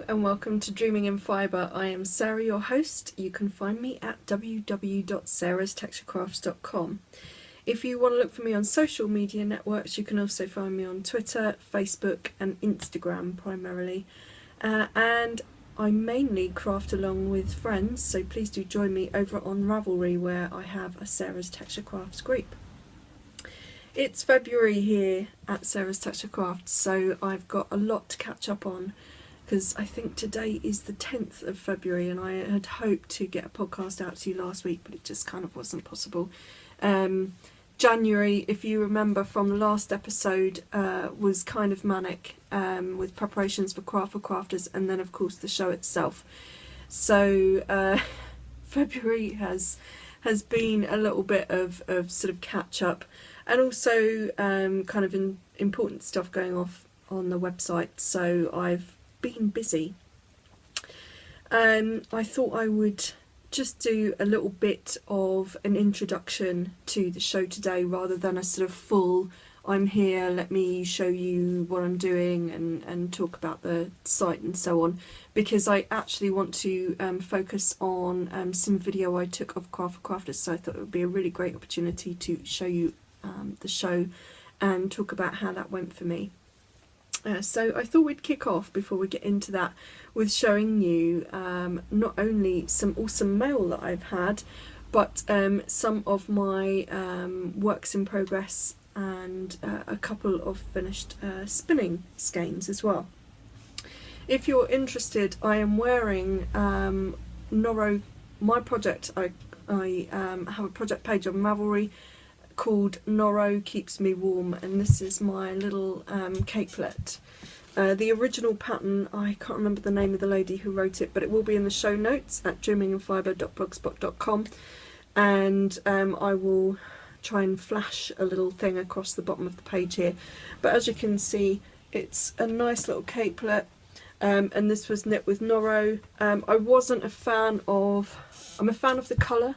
Hello and welcome to Dreaming in Fibre. I am Sara, your host. You can find me at www.sarastexturecrafts.com. If you want to look for me on social media networks, you can also find me on Twitter, Facebook and Instagram primarily. And I mainly craft along with friends, so please do join me over on Ravelry, where I have a Sara's Texture Crafts group. It's February here at Sara's Texture Crafts, so I've got a lot to catch up on, because I think today is the 10th of February and I had hoped to get a podcast out to you last week, but it just kind of wasn't possible. January, if you remember from the last episode, was kind of manic with preparations for Craft4Crafters and then of course the show itself. So February has been a little bit of sort of catch up, and also kind of important stuff going off on the website, so I've been busy. I thought I would just do a little bit of an introduction to the show today rather than a sort of full I'm here, let me show you what I'm doing and talk about the site and so on, because I actually want to focus on some video I took of Craft4Crafters, so I thought it would be a really great opportunity to show you the show and talk about how that went for me. So I thought we'd kick off, before we get into that, with showing you not only some awesome mail that I've had, but some of my works in progress and a couple of finished spinning skeins as well. If you're interested, I am wearing Noro, my project. I have a project page on Ravelry called Noro Keeps Me Warm, and this is my little capelet. The original pattern, I can't remember the name of the lady who wrote it, but it will be in the show notes at dreaminginfibre.blogspot.com, and I will try and flash a little thing across the bottom of the page here. But as you can see, it's a nice little capelet, and this was knit with Noro. I wasn't a fan of, I'm a fan of the colour,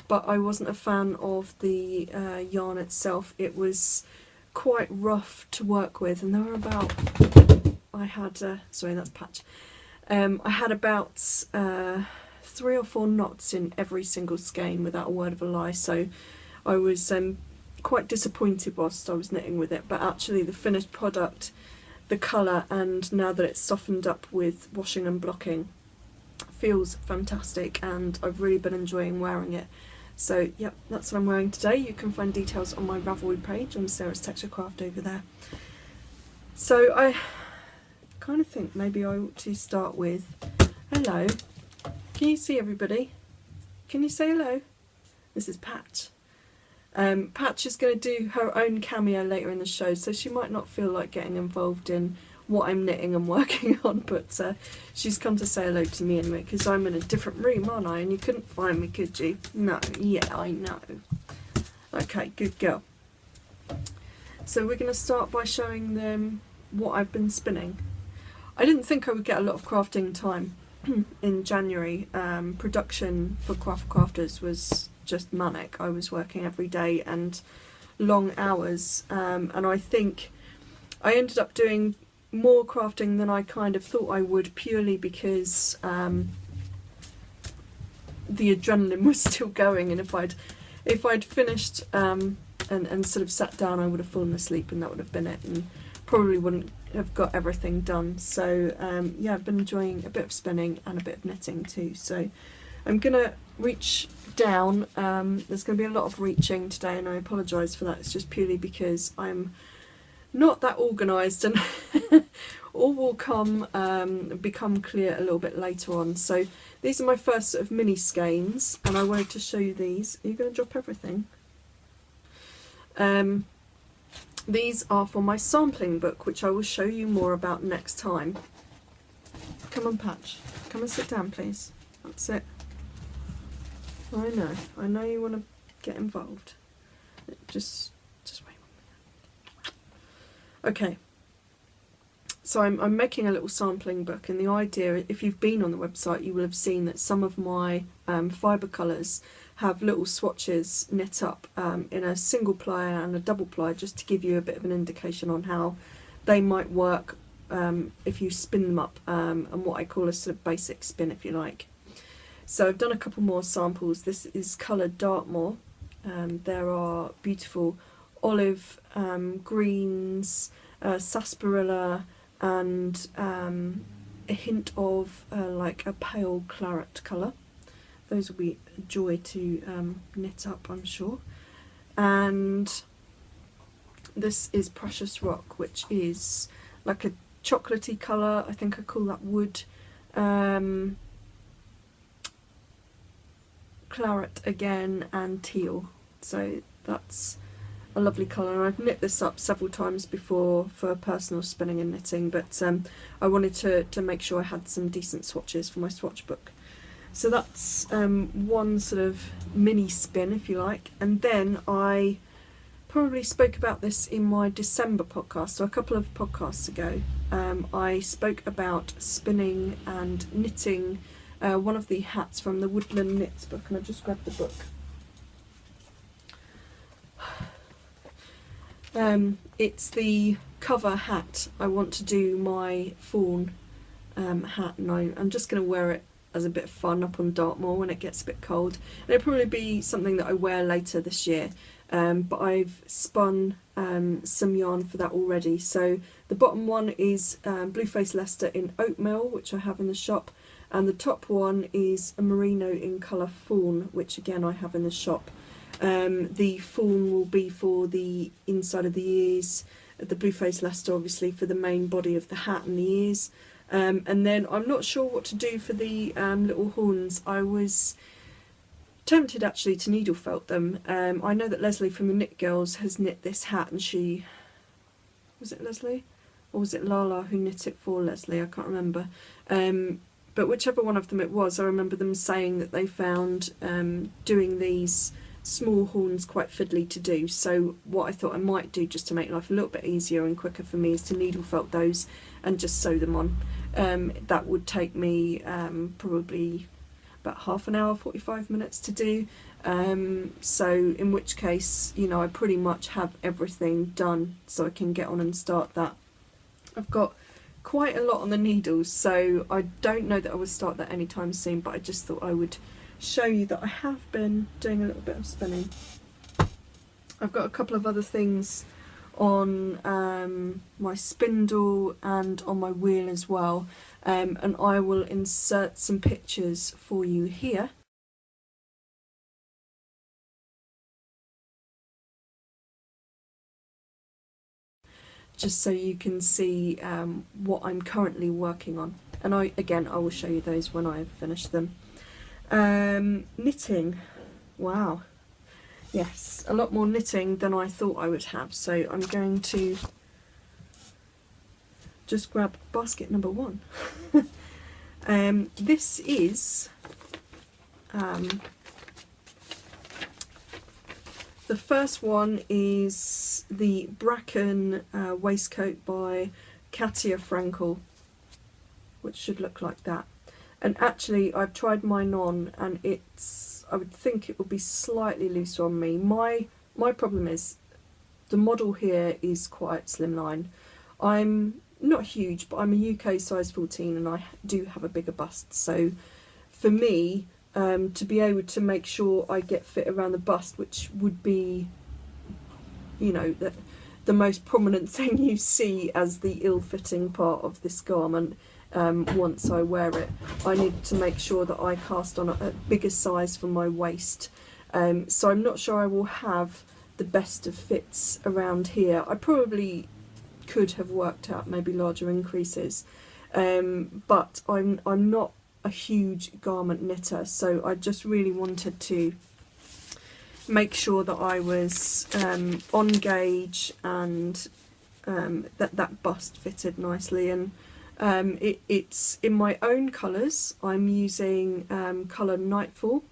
but I wasn't a fan of the yarn itself. It was quite rough to work with, and there were about, I had, sorry that's Patch, I had about 3 or 4 knots in every single skein without a word of a lie, so I was quite disappointed whilst I was knitting with it. But actually the finished product, the colour, and now that it's softened up with washing and blocking, feels fantastic, and I've really been enjoying wearing it. So yep, that's what I'm wearing today. You can find details on my Ravelry page on Sara's Texture Craft over there. So I kind of think maybe I ought to start with hello. Can you see everybody? Can you say hello? This is Patch. Patch is going to do her own cameo later in the show, so she might not feel like getting involved in what I'm knitting and working on, but she's come to say hello to me anyway, because I'm in a different room, aren't I? And you couldn't find me, could you? No, yeah, I know. Okay, good girl. So we're going to start by showing them what I've been spinning. I didn't think I would get a lot of crafting time in January. Production for Craft4Crafters was just manic. I was working every day and long hours, and I think I ended up doing more crafting than I kind of thought I would, purely because the adrenaline was still going, and if I'd finished and sort of sat down, I would have fallen asleep and that would have been it, and probably wouldn't have got everything done. So yeah, I've been enjoying a bit of spinning and a bit of knitting too. So I'm gonna reach down. There's going to be a lot of reaching today, and I apologise for that. It's just purely because I'm not that organised, and all will become clear a little bit later on. So these are my first sort of mini skeins, and I wanted to show you these. Are you going to drop everything? These are for my sampling book, which I will show you more about next time. Come on, Patch. Come and sit down, please. That's it. I know you want to get involved. Just wait 1 minute. Okay, so I'm making a little sampling book, and the idea, if you've been on the website, you will have seen that some of my fibre colours have little swatches knit up in a single ply and a double ply, just to give you a bit of an indication on how they might work if you spin them up, and what I call a sort of basic spin, if you like. So I've done a couple more samples. This is coloured Dartmoor. There are beautiful olive greens, sarsaparilla, and a hint of like a pale claret colour. Those will be a joy to knit up, I'm sure. And this is Precious Rock, which is like a chocolatey colour. I think I call that wood. Claret again, and teal. So that's a lovely colour, and I've knit this up several times before for personal spinning and knitting, but I wanted to make sure I had some decent swatches for my swatch book. So that's one sort of mini spin, if you like. And then I probably spoke about this in my December podcast, so a couple of podcasts ago. I spoke about spinning and knitting one of the hats from the Woodland Knits book, and I just grabbed the book. It's the cover hat. I want to do my fawn hat, and I'm just going to wear it as a bit of fun up on Dartmoor when it gets a bit cold. And it'll probably be something that I wear later this year, but I've spun some yarn for that already. So the bottom one is Blueface Leicester in oatmeal, which I have in the shop, and the top one is a merino in colour fawn, which again I have in the shop. The fawn will be for the inside of the ears, the Blueface Leicester obviously for the main body of the hat and the ears. And then I'm not sure what to do for the little horns. I was tempted actually to needle felt them. I know that Leslie from the Knit Girls has knit this hat, and she, was it Leslie? Or was it Lala who knit it for Leslie? I can't remember. But whichever one of them it was, I remember them saying that they found doing these small horns quite fiddly to do. So what I thought I might do, just to make life a little bit easier and quicker for me, is to needle felt those and just sew them on. That would take me probably about half an hour, 45 minutes to do. So in which case, you know, I pretty much have everything done, so I can get on and start that. I've got quite a lot on the needles, so I don't know that I will start that anytime soon, but I just thought I would show you that I have been doing a little bit of spinning. I've got a couple of other things on my spindle and on my wheel as well, and I will insert some pictures for you here. Just so you can see what I'm currently working on, and I will show you those when I've finished them. Knitting, wow, yes, a lot more knitting than I thought I would have, so I'm going to just grab basket number one. This is the first one is the Bracken waistcoat by Katya Frankel, which should look like that. And actually I've tried mine on, and I would think it would be slightly looser on me. My problem is the model here is quite slimline. I'm not huge, but I'm a UK size 14 and I do have a bigger bust, so for me to be able to make sure I get fit around the bust, which would be, you know, the most prominent thing you see as the ill-fitting part of this garment, once I wear it, I need to make sure that I cast on a bigger size for my waist. So I'm not sure I will have the best of fits around here. I probably could have worked out maybe larger increases, but I'm not a huge garment knitter, so I just really wanted to make sure that I was on gauge and that bust fitted nicely. And it's in my own colours. I'm using colour Nightfall.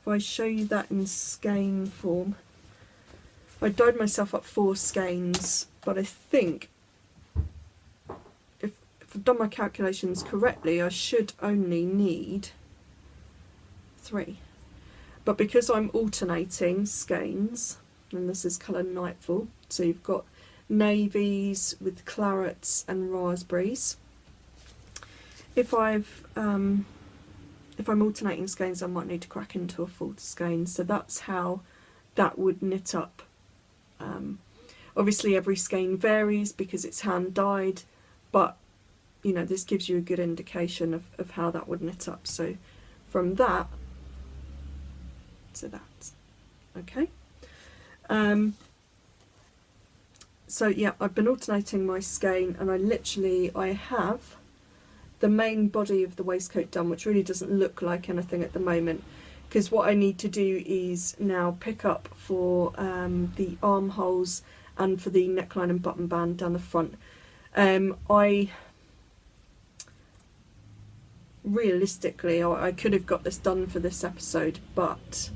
If I show you that in skein form, I dyed myself up 4 skeins, but I think if I've done my calculations correctly, I should only need 3. But because I'm alternating skeins, and this is colour Nightfall, so you've got navies with clarets and raspberries. If I'm alternating skeins, I might need to crack into a full skein, so that's how that would knit up. Obviously every skein varies because it's hand dyed, but you know, this gives you a good indication of how that would knit up. So from that to that. Okay. So yeah, I've been alternating my skein, and I have the main body of the waistcoat done, which really doesn't look like anything at the moment, because what I need to do is now pick up for the armholes and for the neckline and button band down the front. Realistically, I could have got this done for this episode, but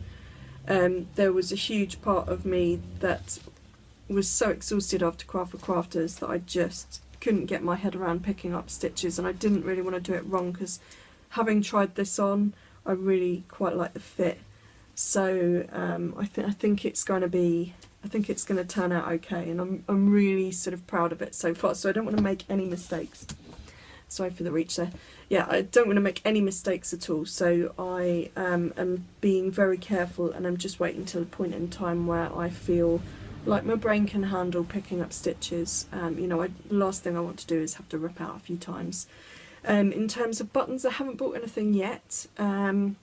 there was a huge part of me that was so exhausted after Craft4Crafters that I just couldn't get my head around picking up stitches, and I didn't really want to do it wrong, because having tried this on, I really quite like the fit. So I think it's going to turn out okay, and I'm really sort of proud of it so far. So I don't want to make any mistakes. Sorry for the reach there. Yeah, I don't want to make any mistakes at all, so I am being very careful, and I'm just waiting till a point in time where I feel like my brain can handle picking up stitches. You know, the last thing I want to do is have to rip out a few times. In terms of buttons, I haven't bought anything yet. I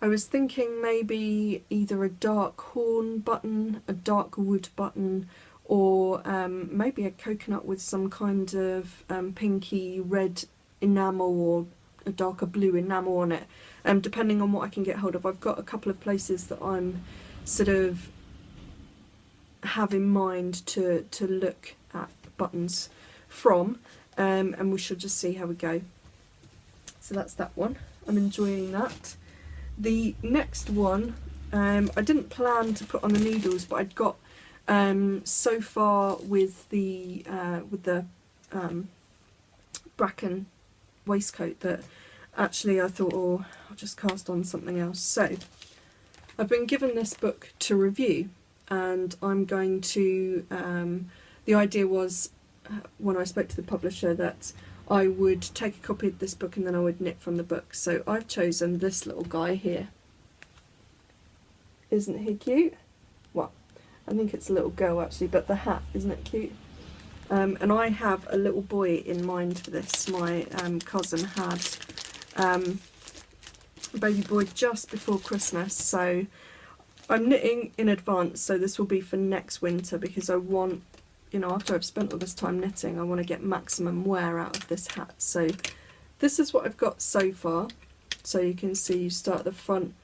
was thinking maybe either a dark horn button, a dark wood button, or maybe a coconut with some kind of pinky red enamel or a darker blue enamel on it, depending on what I can get hold of. I've got a couple of places that I'm sort of have in mind to look at buttons from, and we shall just see how we go. So that's that one. I'm enjoying that. The next one, I didn't plan to put on the needles, but I'd got so far with the Bracken waistcoat that actually I thought, oh, I'll just cast on something else. So I've been given this book to review, and I'm going to, the idea was when I spoke to the publisher that I would take a copy of this book and then I would knit from the book. So I've chosen this little guy here. Isn't he cute? Well, I think it's a little girl actually, but the hat, isn't it cute? And I have a little boy in mind for this. My cousin had a baby boy just before Christmas, so I'm knitting in advance, so this will be for next winter, because I want, you know, after I've spent all this time knitting, I want to get maximum wear out of this hat. So this is what I've got so far. So you can see you start at the front,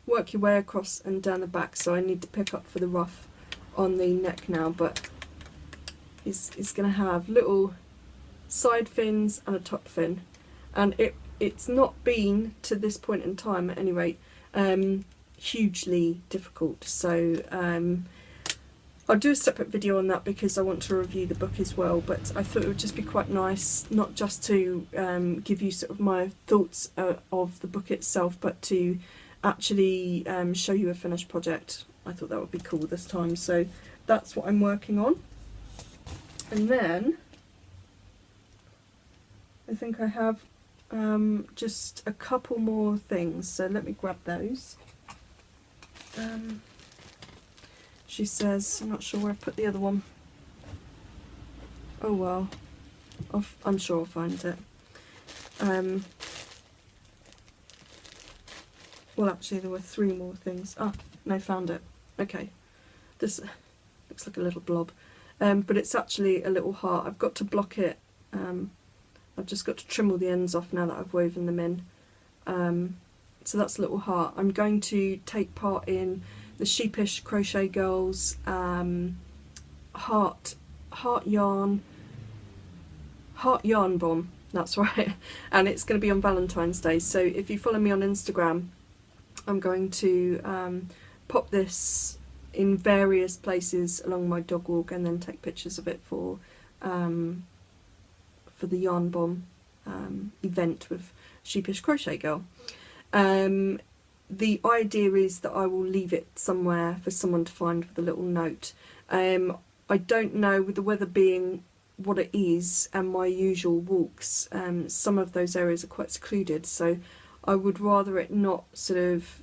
work your way across and down the back. So I need to pick up for the ruff on the neck now, but it's going to have little side fins and a top fin, and it's not been, to this point in time at any rate, hugely difficult. So I'll do a separate video on that because I want to review the book as well, but I thought it would just be quite nice not just to give you sort of my thoughts of the book itself, but to actually show you a finished project. I thought that would be cool this time, so that's what I'm working on. And then I think I have just a couple more things, so let me grab those. She says, I'm not sure where I put the other one. Oh well, I'm sure I'll find it. Well, actually there were 3 more things. Ah, no, found it. Okay, this looks like a little blob, but it's actually a little heart. I've got to block it. I've just got to trim all the ends off now that I've woven them in. So that's a little heart. I'm going to take part in the Sheepish Crochet Girls heart yarn bomb, that's right, and it's going to be on Valentine's Day. So if you follow me on Instagram, I'm going to pop this in various places along my dog walk and then take pictures of it for the yarn bomb event with Sheepish Crochet Girl. The idea is that I will leave it somewhere for someone to find with a little note. I don't know, with the weather being what it is and my usual walks, some of those areas are quite secluded, so I would rather it not sort of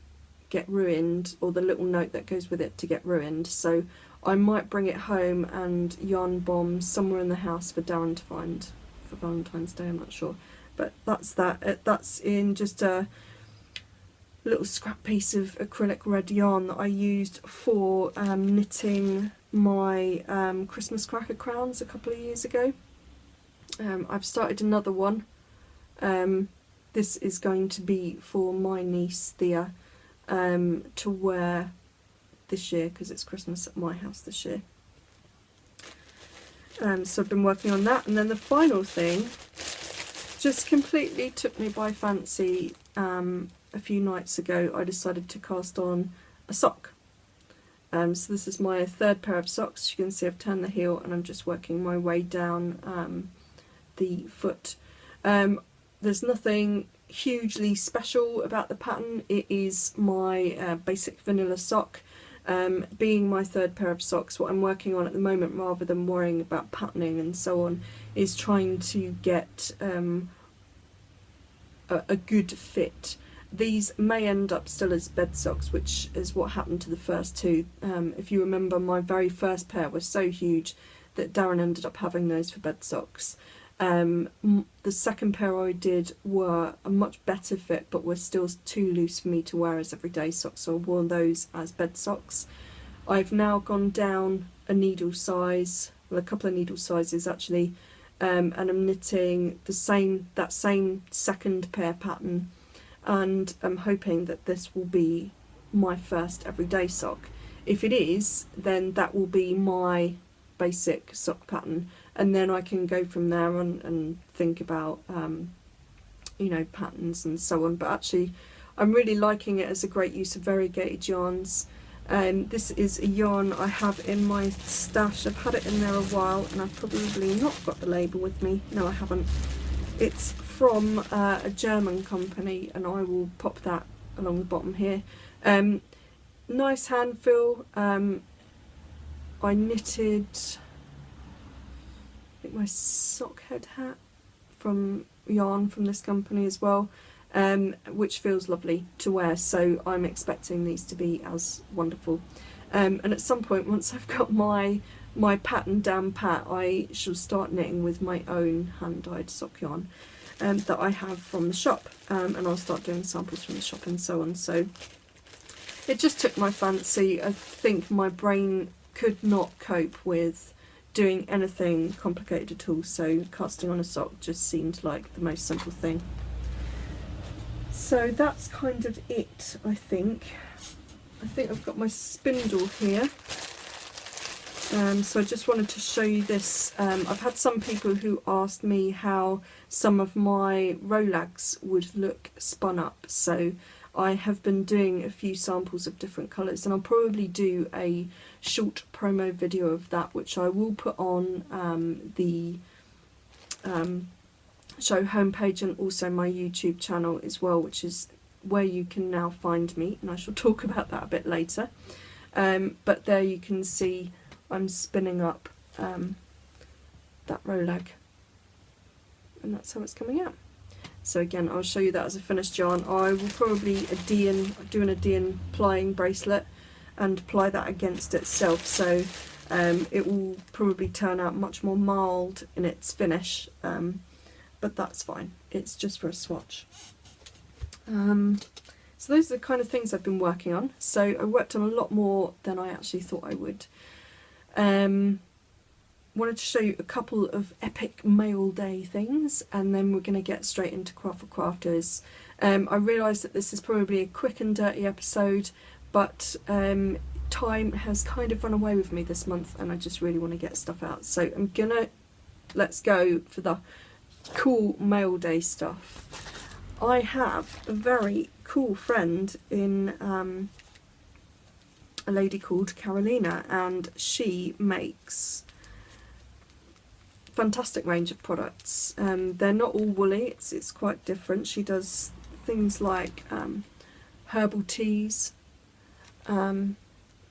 get ruined, or the little note that goes with it to get ruined. So I might bring it home and yarn bomb somewhere in the house for Darren to find for Valentine's Day, I'm not sure. But that's that. That's in just a little scrap piece of acrylic red yarn that I used for knitting my Christmas cracker crowns a couple of years ago. I've started another one. This is going to be for my niece Thea to wear this year, because it's Christmas at my house this year. So I've been working on that, and then the final thing just completely took me by fancy. A few nights ago I decided to cast on a sock. So this is my third pair of socks. You can see I've turned the heel and I'm just working my way down the foot. There's nothing hugely special about the pattern. It is my basic vanilla sock. Being my third pair of socks, what I'm working on at the moment, rather than worrying about patterning and so on, is trying to get a good fit. These may end up still as bed socks, which is what happened to the first two. If you remember, my very first pair were so huge that Darren ended up having those for bed socks. The second pair I did were a much better fit, but were still too loose for me to wear as everyday socks, so I wore those as bed socks. I've now gone down a needle size, well, a couple of needle sizes actually, and I'm knitting that same second pair pattern, and I'm hoping that this will be my first everyday sock. If it is, then that will be my basic sock pattern, and then I can go from there on and think about you know, patterns and so on. But actually I'm really liking it as a great use of variegated yarns. This is a yarn I have in my stash. I've had it in there a while and I've probably not got the label with me. No, I haven't. It's from a German company, and I will pop that along the bottom here. Nice hand feel. I knitted, I think, my sock head hat from yarn from this company as well, which feels lovely to wear, so I'm expecting these to be as wonderful. And at some point, once I've got my pattern down pat, I shall start knitting with my own hand-dyed sock yarn that I have from the shop, and I'll start doing samples from the shop and so on. So it just took my fancy. I think my brain could not cope with doing anything complicated at all, so casting on a sock just seemed like the most simple thing. So that's kind of it, I think. I've got my spindle here. So I just wanted to show you this. I've had some people who asked me how some of my rolags would look spun up, so I have been doing a few samples of different colours, and I'll probably do a short promo video of that, which I will put on the show homepage and also my YouTube channel as well, which is where you can now find me, and I shall talk about that a bit later. But there you can see I'm spinning up that rolag, and that's how it's coming out. So again, I'll show you that as a finished yarn. I will probably do an Adian plying bracelet and ply that against itself, so it will probably turn out much more mild in its finish, but that's fine, it's just for a swatch. So those are the kind of things I've been working on. So I worked on a lot more than I actually thought I would. Wanted to show you a couple of epic mail day things, and then we're going to get straight into Craft4Crafters. I realised that this is probably a quick and dirty episode, but time has kind of run away with me this month and I just really want to get stuff out. So let's go for the cool mail day stuff. I have a very cool friend in a lady called Carolina, and she makes fantastic range of products. They're not all woolly, it's quite different. She does things like herbal teas,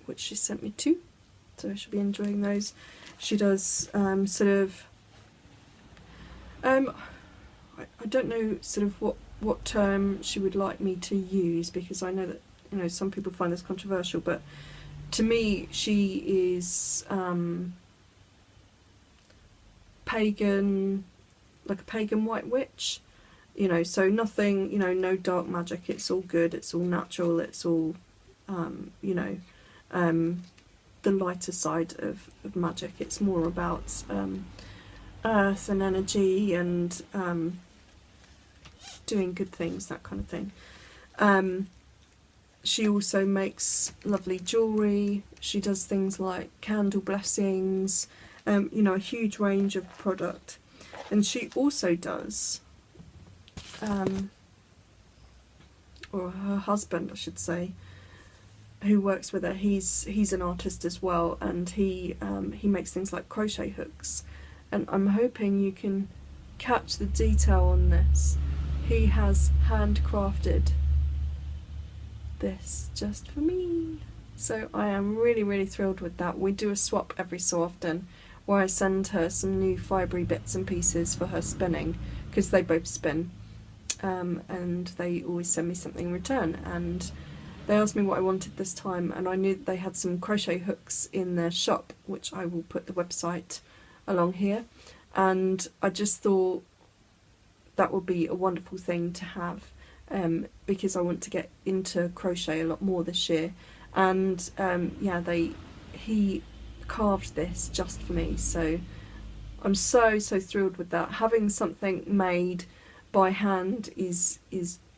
which she sent me to, so I should be enjoying those. She does sort of, I don't know sort of what term she would like me to use, because I know that, you know, some people find this controversial, but to me she is pagan, like a pagan white witch, you know, so nothing, you know, no dark magic, it's all good, it's all natural, it's all you know, the lighter side of magic. It's more about earth and energy and doing good things, that kind of thing. She also makes lovely jewellery. She does things like candle blessings, you know, a huge range of product. And she also does, or her husband I should say, who works with her, he's an artist as well, and he makes things like crochet hooks. And I'm hoping you can catch the detail on this. He has handcrafted this just for me, so I am really thrilled with that. We do a swap every so often where I send her some new Fibre bits and pieces for her spinning, because they both spin, and they always send me something in return. And they asked me what I wanted this time, and I knew that they had some crochet hooks in their shop, which I will put the website along here, and I just thought that would be a wonderful thing to have, because I want to get into crochet a lot more this year. And yeah, he carved this just for me, so I'm so thrilled with that. Having something made by hand is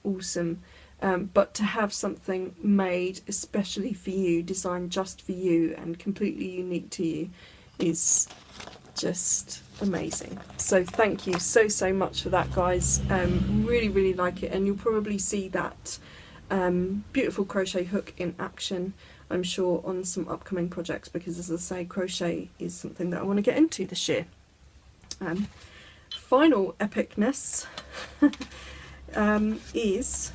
awesome, but to have something made especially for you, designed just for you and completely unique to you, is just amazing. So thank you so much for that, guys. Really like it, and you'll probably see that beautiful crochet hook in action, I'm sure, on some upcoming projects, because as I say, crochet is something that I want to get into this year. Final epicness is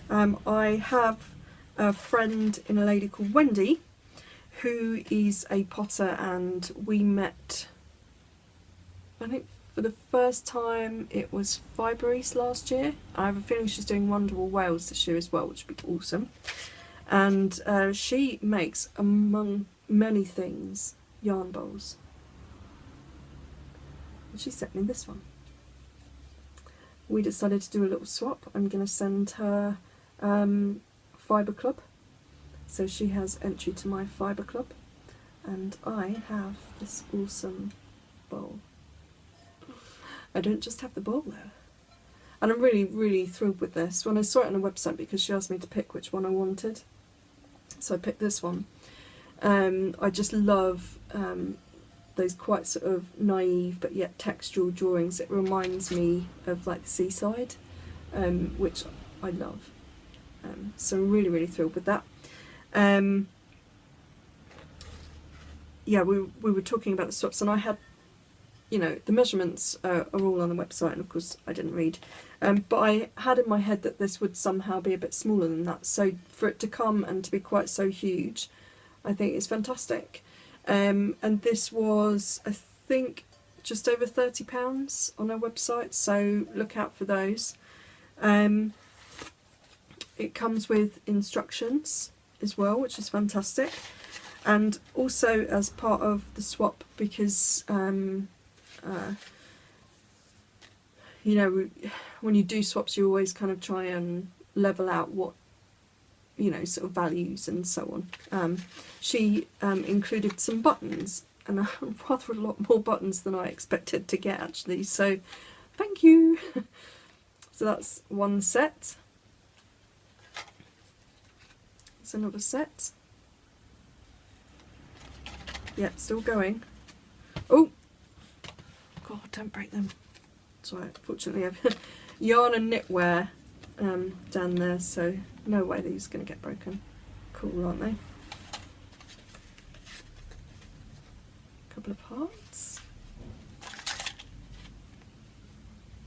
I have a friend in a lady called Wendy, who is a potter, and we met, I think for the first time it was Fibre last year. I have a feeling she's doing Wonderful Wales this year as well, which would be awesome. And she makes, among many things, yarn bowls. And she sent me this one. We decided to do a little swap. I'm going to send her Fibre Club, so she has entry to my Fibre Club, and I have this awesome bowl. I don't just have the bowl though, and I'm really thrilled with this. When I saw it on the website, because she asked me to pick which one I wanted, so I picked this one. I just love those quite sort of naive but yet textural drawings. It reminds me of like the seaside, which I love. So I'm really thrilled with that. Yeah, we were talking about the swaps, and I had, you know, the measurements are all on the website, and of course I didn't read, but I had in my head that this would somehow be a bit smaller than that, so for it to come and to be quite so huge, I think it's fantastic. And this was, I think, just over £30 on our website, so look out for those. It comes with instructions as well, which is fantastic, and also as part of the swap, because you know, when you do swaps, you always kind of try and level out what, you know, sort of values and so on. She included some buttons, and rather a lot more buttons than I expected to get actually, so thank you. So that's one set. It's another set. Yeah, still going. Oh God, don't break them. Sorry, fortunately I have yarn and knitwear down there, so no way these are going to get broken. Cool, aren't they? A couple of hearts.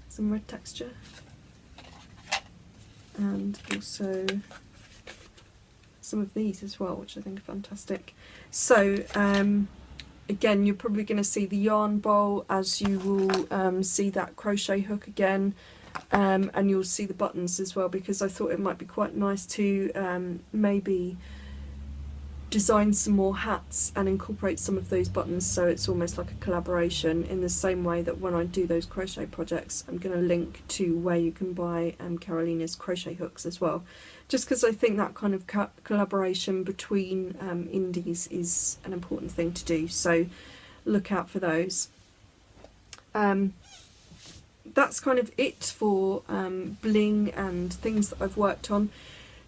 Some red texture. And also some of these as well, which I think are fantastic. So Again, you're probably going to see the yarn bowl, as you will see that crochet hook again, and you'll see the buttons as well, because I thought it might be quite nice to maybe design some more hats and incorporate some of those buttons, so it's almost like a collaboration, in the same way that when I do those crochet projects I'm going to link to where you can buy Carolina's crochet hooks as well, just because I think that kind of collaboration between indies is an important thing to do, so look out for those. That's kind of it for bling and things that I've worked on.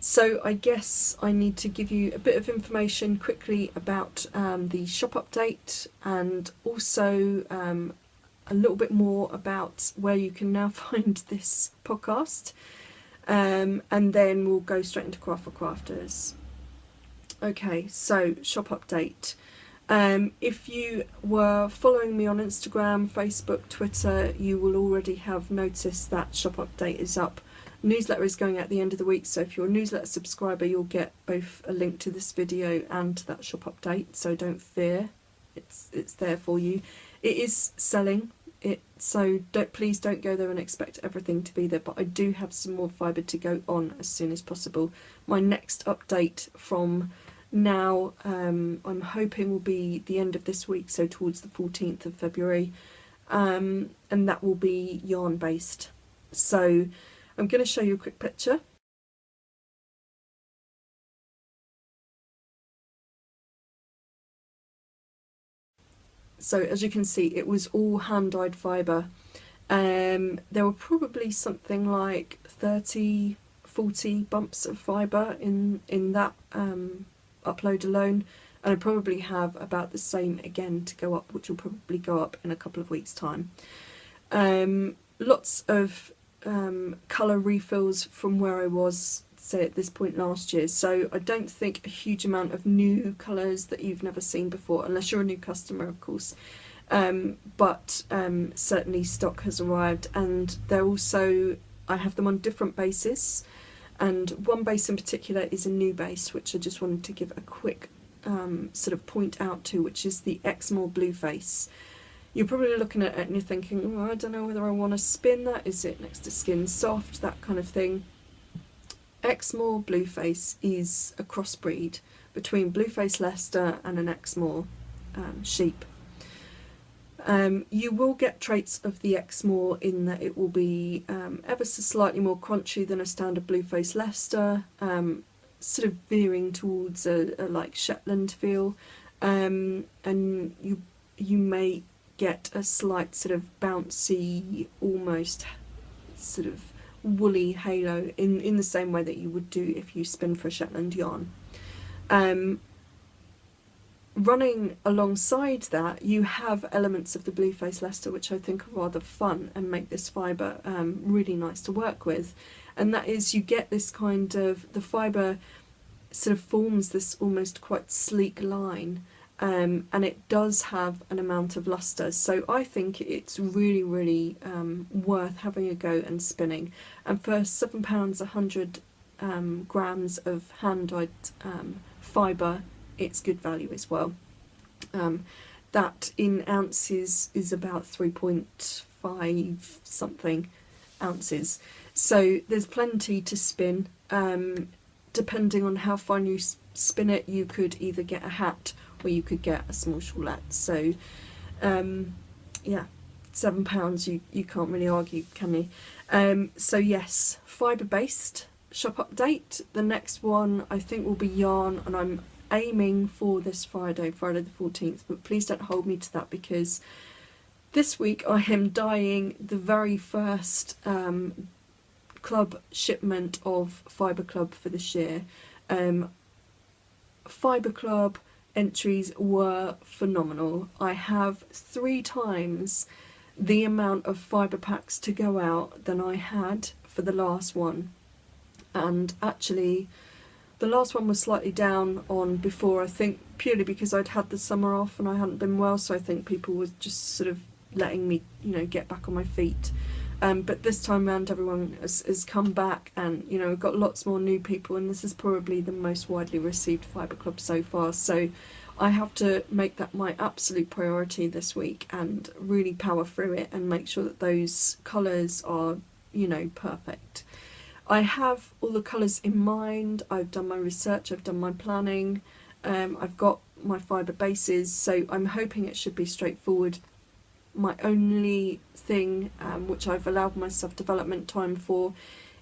So I guess I need to give you a bit of information quickly about the shop update, and also a little bit more about where you can now find this podcast, and then we'll go straight into Craft4Crafters. Okay, so shop update. If you were following me on Instagram, Facebook, Twitter, you will already have noticed that shop update is up. Newsletter is going out at the end of the week, so if you're a newsletter subscriber you'll get both a link to this video and to that shop update, so don't fear, it's there for you. It is selling it, so please don't go there and expect everything to be there, but I do have some more fibre to go on as soon as possible. My next update from now, I'm hoping will be the end of this week, so towards the 14th of February, and that will be yarn based. So I'm going to show you a quick picture. So as you can see, it was all hand-dyed fibre. There were probably something like 30, 40 bumps of fibre in that upload alone, and I probably have about the same again to go up, which will probably go up in a couple of weeks' time. Lots of colour refills from where I was, say, at this point last year, so I don't think a huge amount of new colours that you've never seen before, unless you're a new customer of course, but certainly stock has arrived, and they're also, I have them on different bases, and one base in particular is a new base which I just wanted to give a quick sort of point out to, which is the Exmoor Blue Face. You're probably looking at it and you're thinking, oh, I don't know whether I want to spin that, is it next to Skin Soft, that kind of thing. Exmoor Blueface is a crossbreed between Blueface Leicester and an Exmoor sheep. You will get traits of the Exmoor in that it will be ever so slightly more crunchy than a standard Blueface Leicester, sort of veering towards a like Shetland feel, and you may get a slight sort of bouncy, almost sort of woolly halo in the same way that you would do if you spin for a Shetland yarn. Running alongside that, you have elements of the Blueface Leicester which I think are rather fun and make this fibre really nice to work with, and that is, you get this kind of, the fibre sort of forms this almost quite sleek line, and it does have an amount of lustre, so I think it's really worth having a go and spinning. And for £7 100 grams of hand-dyed fibre, it's good value as well. That in ounces is about 3.5 something ounces, so there's plenty to spin. Depending on how fine you spin it, you could either get a hat or you could get a small shawlette. So yeah, £7, you can't really argue, can you? So yes, fibre based shop update. The next one I think will be yarn, and I'm aiming for this Friday the 14th, but please don't hold me to that, because this week I am dyeing the very first club shipment of Fibre Club for this year. Fibre Club entries were phenomenal. I have 3 times the amount of fibre packs to go out than I had for the last one, and actually the last one was slightly down on before, I think purely because I'd had the summer off and I hadn't been well, so I think people were just sort of letting me, you know, get back on my feet. But this time round everyone has come back, and you know, we've got lots more new people, and this is probably the most widely received Fibre Club so far, so I have to make that my absolute priority this week and really power through it and make sure that those colours are, you know, perfect. I have all the colours in mind. I've done my research, I've done my planning, I've got my fibre bases, so I'm hoping it should be straightforward. My only thing, which I've allowed myself development time for,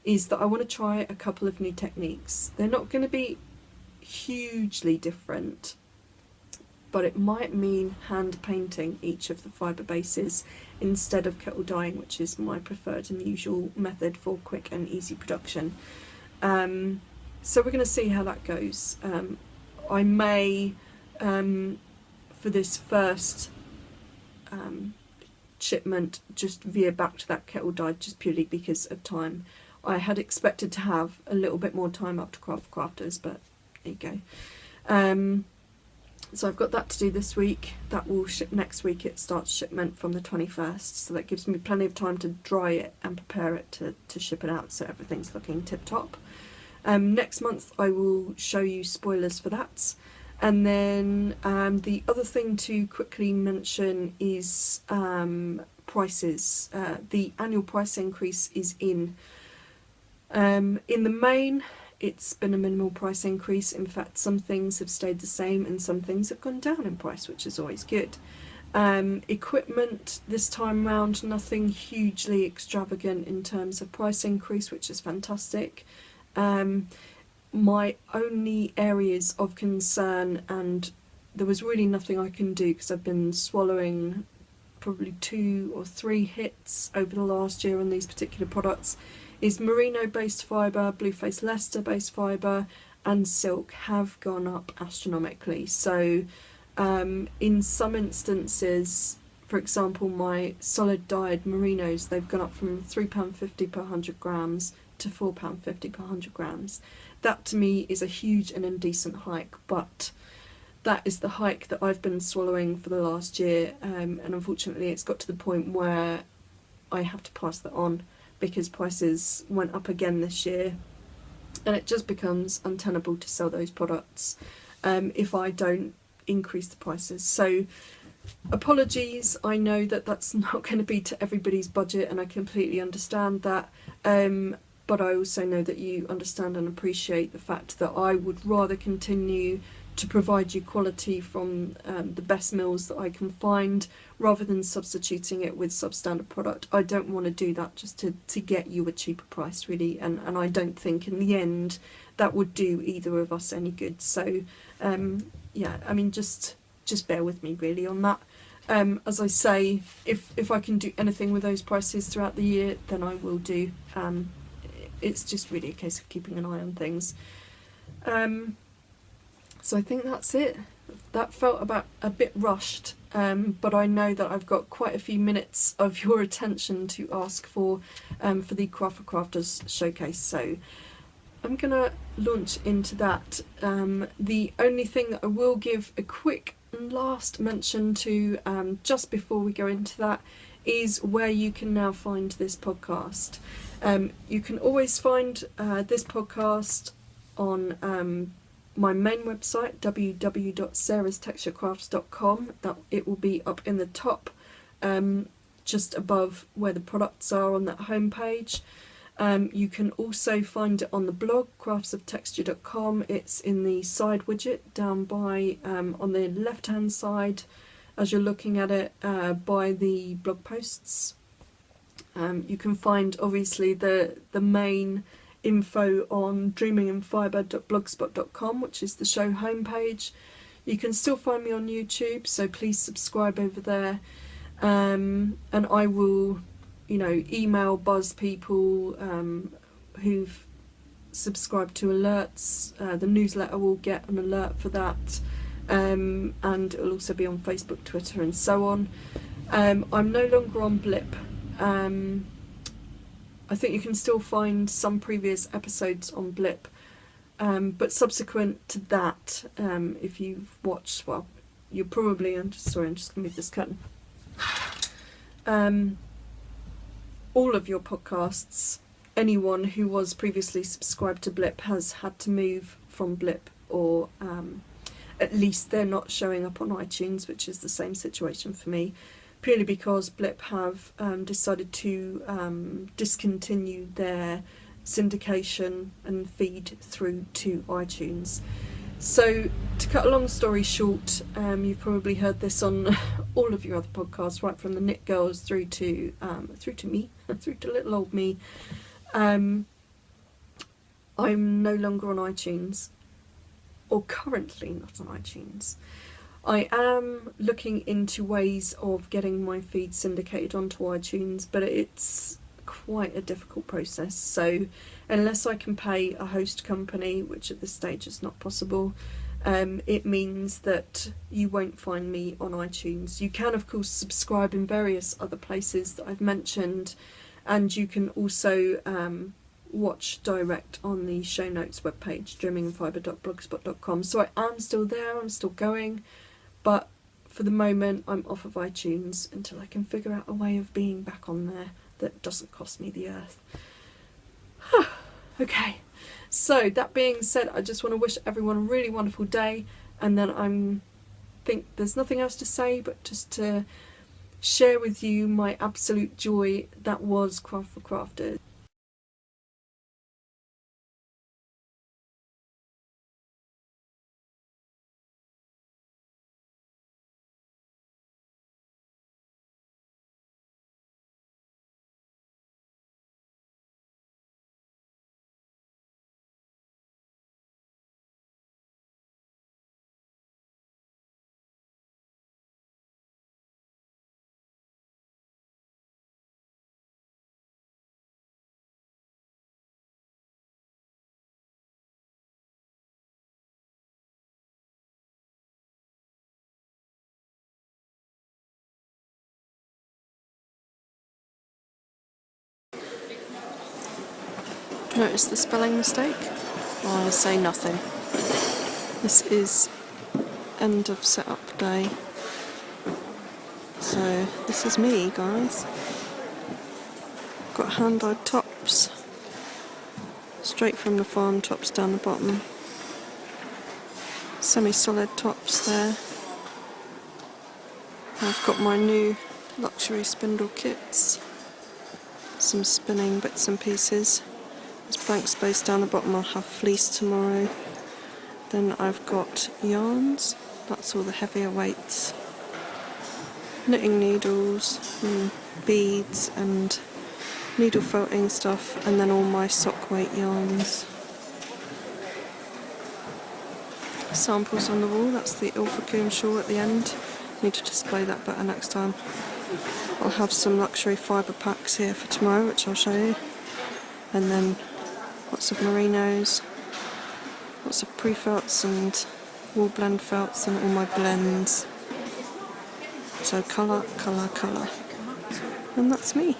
is that I want to try a couple of new techniques. They're not going to be hugely different, but it might mean hand painting each of the fibre bases instead of kettle dyeing, which is my preferred and usual method for quick and easy production. So we're going to see how that goes. I may, for this first shipment, just veer back to that kettle dye just purely because of time. I had expected to have a little bit more time after Craft4Crafters, but there you go. So I've got that to do this week. That will ship next week. It starts shipment from the 21st, so that gives me plenty of time to dry it and prepare it to ship it out, so everything's looking tip top. Next month I will show you spoilers for that. And then the other thing to quickly mention is prices. The annual price increase is in. In the main, it's been a minimal price increase. In fact, some things have stayed the same and some things have gone down in price, which is always good. Equipment this time round, nothing hugely extravagant in terms of price increase, which is fantastic. My only areas of concern, and there was really nothing I can do because I've been swallowing probably 2 or 3 hits over the last year on these particular products, is merino based fibre, Blueface Leicester based fibre and silk have gone up astronomically. So in some instances, for example, my solid dyed merinos, they've gone up from £3.50 per 100 grams to £4.50 per 100 grams. That to me is a huge and indecent hike, but that is the hike that I've been swallowing for the last year, and unfortunately it's got to the point where I have to pass that on because prices went up again this year, and it just becomes untenable to sell those products if I don't increase the prices. So apologies, I know that that's not going to be to everybody's budget, and I completely understand that, but I also know that you understand and appreciate the fact that I would rather continue to provide you quality from the best mills that I can find, rather than substituting it with substandard product. I don't want to do that just to get you a cheaper price, really, and I don't think in the end that would do either of us any good. So yeah, I mean, just bear with me really on that. As I say, if I can do anything with those prices throughout the year, then I will do. It's just really a case of keeping an eye on things. So I think that's it. That felt about a bit rushed, but I know that I've got quite a few minutes of your attention to ask for the Craft4Crafters showcase. So I'm going to launch into that. The only thing that I will give a quick last mention to just before we go into that is where you can now find this podcast. You can always find this podcast on my main website, www.sarastexturecrafts.com. That it will be up in the top, just above where the products are on that homepage. You can also find it on the blog, craftsofTexture.com. It's in the side widget down by on the left hand side as you're looking at it, by the blog posts. You can find obviously the main info on dreamingandfibre.blogspot.com, which is the show homepage. You can still find me on YouTube, so please subscribe over there, and I will, you know, email buzz people who've subscribed to alerts. The newsletter will get an alert for that, and it will also be on Facebook, Twitter and so on. I'm no longer on Blip. I think you can still find some previous episodes on Blip, but subsequent to that, if you've watched, well, you're probably, I'm just going to move this curtain. All of your podcasts, anyone who was previously subscribed to Blip has had to move from Blip or at least they're not showing up on iTunes, which is the same situation for me, purely because Blip have decided to discontinue their syndication and feed through to iTunes. So, to cut a long story short, you've probably heard this on all of your other podcasts, right from the Knit Girls through to me, through to little old me. I'm no longer on iTunes, or currently not on iTunes. I am looking into ways of getting my feed syndicated onto iTunes, but it's quite a difficult process. So unless I can pay a host company, which at this stage is not possible, it means that you won't find me on iTunes. You can of course subscribe in various other places that I've mentioned, and you can also watch direct on the show notes webpage, dreamingandfibre.blogspot.com. So I am still there, I'm still going, but for the moment I'm off of iTunes until I can figure out a way of being back on there that doesn't cost me the earth. Okay, so that being said, I just want to wish everyone a really wonderful day, and then I think there's nothing else to say but just to share with you my absolute joy that was Craft4Crafters. Notice the spelling mistake? I say nothing. This is end of setup day. So this is me, guys. Got hand-dyed tops, straight from the farm, tops down the bottom. Semi-solid tops there. I've got my new luxury spindle kits, some spinning bits and pieces. There's blank space down the bottom. I'll have fleece tomorrow. Then I've got yarns, that's all the heavier weights, knitting needles, and beads and needle felting stuff, and then all my sock weight yarns. Samples on the wall, that's the Ilfracombe shawl at the end. Need to display that better next time. I'll have some luxury fibre packs here for tomorrow, which I'll show you. And then lots of merinos, lots of pre-felts and wool blend felts and all my blends. So colour, colour, colour. And that's me.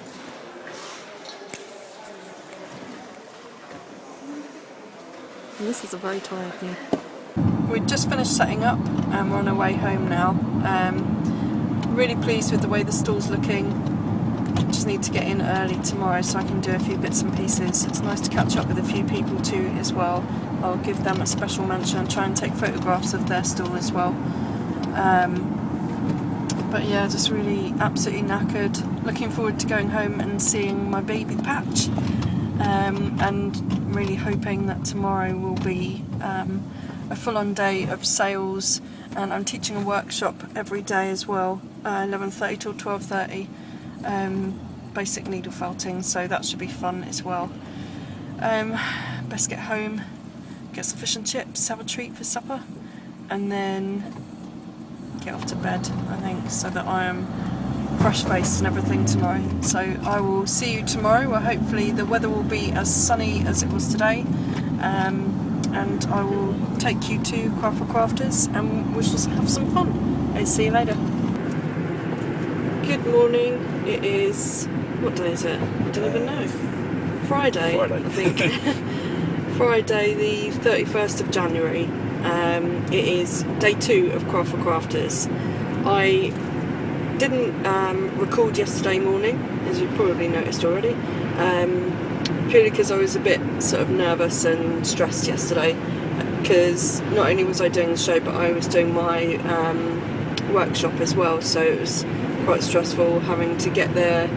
And this is a very tired me. We've just finished setting up and we're on our way home now. Really pleased with the way the stall's looking. Just need to get in early tomorrow so I can do a few bits and pieces. It's nice to catch up with a few people too as well. I'll give them a special mention and try and take photographs of their stall as well. But yeah, just really absolutely knackered. Looking forward to going home and seeing my baby Patch. And really hoping that tomorrow will be a full-on day of sales, and I'm teaching a workshop every day as well, 11:30 till 12:30. Basic needle felting, so that should be fun as well. Best get home, get some fish and chips, have a treat for supper, and then get off to bed, I think, so that I am fresh-faced and everything tomorrow. So I will see you tomorrow, where hopefully the weather will be as sunny as it was today, and I will take you to Craft4Crafters and we shall have some fun. I'll see you later. Good morning. It is, what day is it? I don't even know. Friday. I think. Friday the 31st of January. It is day 2 of Craft4Crafters. I didn't record yesterday morning, as you probably noticed already, purely because I was a bit sort of nervous and stressed yesterday. because not only was I doing the show, but I was doing my workshop as well, so it was quite stressful having to get there.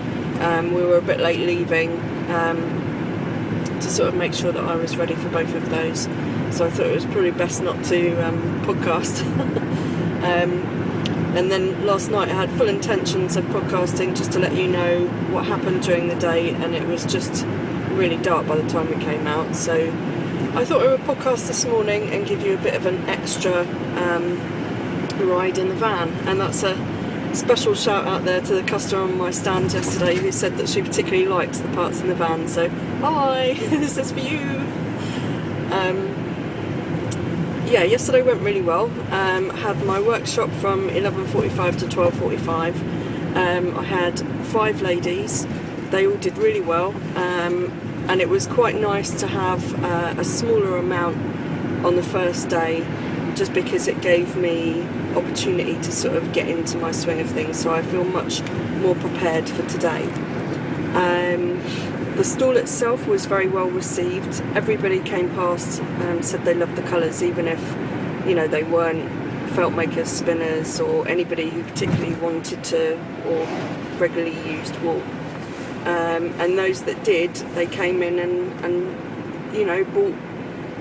We were a bit late leaving to sort of make sure that I was ready for both of those, so I thought it was probably best not to podcast. And then last night I had full intentions of podcasting just to let you know what happened during the day, and it was just really dark by the time we came out, so I thought I would podcast this morning and give you a bit of an extra ride in the van. And that's a special shout out there to the customer on my stand yesterday who said that she particularly likes the parts in the van, so hi, this is for you. Yeah, yesterday went really well. Had my workshop from 11:45 to 12:45. I had 5 ladies. They all did really well, and it was quite nice to have a smaller amount on the first day, just because it gave me opportunity to sort of get into my swing of things, so I feel much more prepared for today. The stall itself was very well received. Everybody came past and said they loved the colours, even if, you know, they weren't felt makers, spinners, or anybody who particularly wanted to or regularly used wool. And those that did, they came in and you know, bought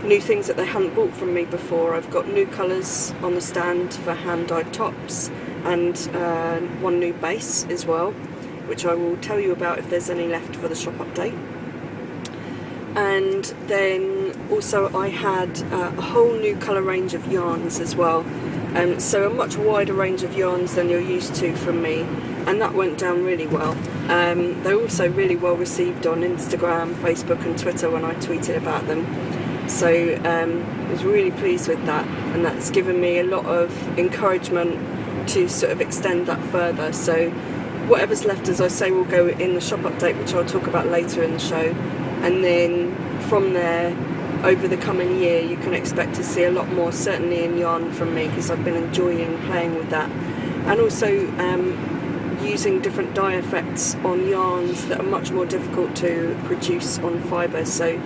new things that they hadn't bought from me before. I've got new colours on the stand for hand-dyed tops, and one new base as well, which I will tell you about if there's any left for the shop update. And then also I had a whole new colour range of yarns as well, so a much wider range of yarns than you're used to from me, and that went down really well. They're also really well received on Instagram, Facebook and Twitter when I tweeted about them, so I was really pleased with that, and that's given me a lot of encouragement to sort of extend that further. So whatever's left, as I say, will go in the shop update, which I'll talk about later in the show, and then from there over the coming year you can expect to see a lot more, certainly in yarn from me, because I've been enjoying playing with that, and also using different dye effects on yarns that are much more difficult to produce on fibre. So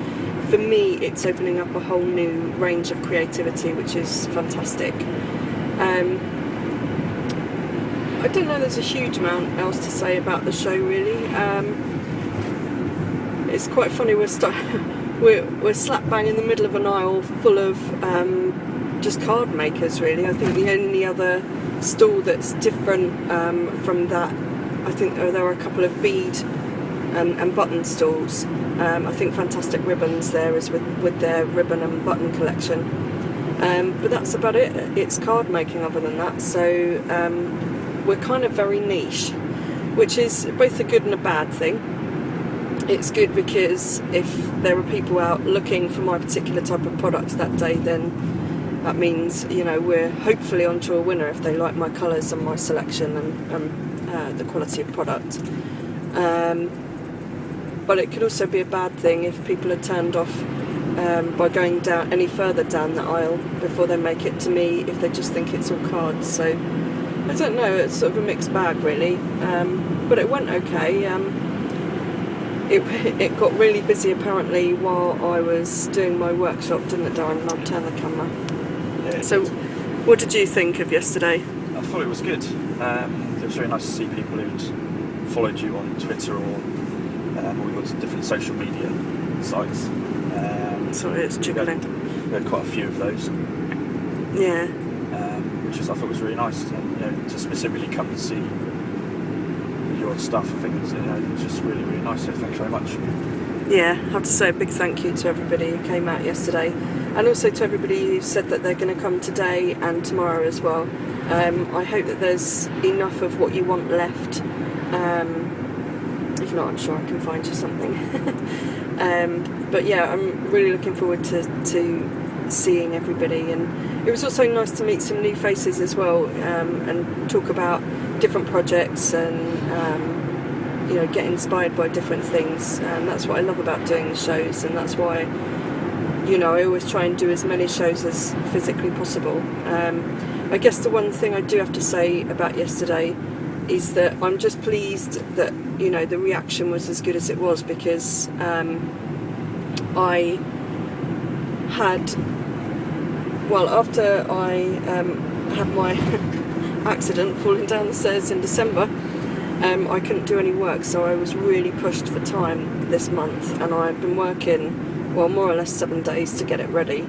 for me it's opening up a whole new range of creativity, which is fantastic. I don't know, there's a huge amount else to say about the show really. It's quite funny, we're slap bang in the middle of an aisle full of just card makers really. I think the only other stall that's different from that, I think there are a couple of bead and button stalls. I think Fantastic Ribbons there is with their ribbon and button collection, but that's about it. It's card making other than that, so we're kind of very niche, which is both a good and a bad thing. It's good because if there are people out looking for my particular type of product that day, then that means, you know, we're hopefully onto a winner if they like my colours and my selection and the quality of product. But it could also be a bad thing if people are turned off by going down any further down the aisle before they make it to me, if they just think it's all cards. So I don't know, it's sort of a mixed bag really, but it went okay. It got really busy apparently while I was doing my workshop, didn't it, Darren? I'll turn the camera. Yeah, so what did you think of yesterday? I thought it was good. It was very nice to see people who'd followed you on Twitter or all your different social media sites. Sorry, it's jiggling. We had quite a few of those. Yeah. Which I thought was really nice, to specifically come and see your stuff. I think it's just really, really nice, so thanks very much. Yeah, I have to say a big thank you to everybody who came out yesterday, and also to everybody who said that they're going to come today and tomorrow as well. I hope that there's enough of what you want left. If not, I'm sure I can find you something. But yeah, I'm really looking forward to seeing everybody, and it was also nice to meet some new faces as well, and talk about different projects and get inspired by different things. And that's what I love about doing the shows, and that's why I always try and do as many shows as physically possible. I guess the one thing I do have to say about yesterday is that I'm just pleased that the reaction was as good as it was, because I had well, after I had my accident falling down the stairs in December, I couldn't do any work, so I was really pushed for time this month, and I've been working, well, more or less 7 days to get it ready.